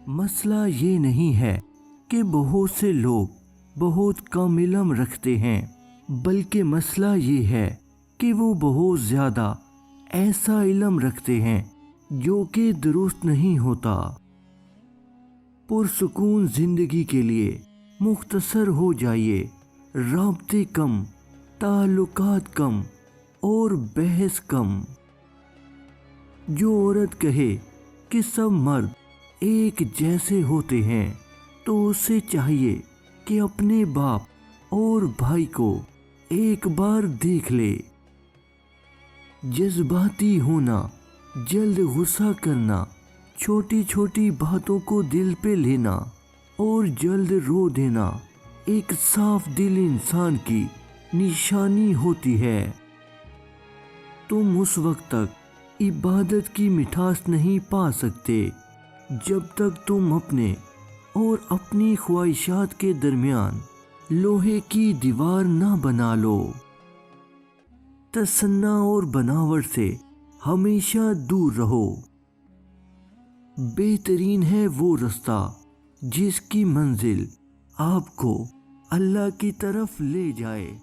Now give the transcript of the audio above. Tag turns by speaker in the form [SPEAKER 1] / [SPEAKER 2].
[SPEAKER 1] مسئلہ یہ نہیں ہے کہ بہت سے لوگ بہت کم علم رکھتے ہیں، بلکہ مسئلہ یہ ہے کہ وہ بہت زیادہ ایسا علم رکھتے ہیں جو کہ درست نہیں ہوتا۔ پرسکون زندگی کے لیے مختصر ہو جائیے، رابطے کم، تعلقات کم اور بحث کم۔ جو عورت کہے کہ سب مرد ایک جیسے ہوتے ہیں تو اسے چاہیے کہ اپنے باپ اور بھائی کو ایک بار دیکھ لے۔ جذباتی ہونا، جلد غصہ کرنا، چھوٹی چھوٹی باتوں کو دل پہ لینا اور جلد رو دینا ایک صاف دل انسان کی نشانی ہوتی ہے۔ تم اس وقت تک عبادت کی مٹھاس نہیں پا سکتے جب تک تم اپنے اور اپنی خواہشات کے درمیان لوہے کی دیوار نہ بنا لو۔ تصنع اور بناوٹ سے ہمیشہ دور رہو۔ بہترین ہے وہ رستہ جس کی منزل آپ کو اللہ کی طرف لے جائے۔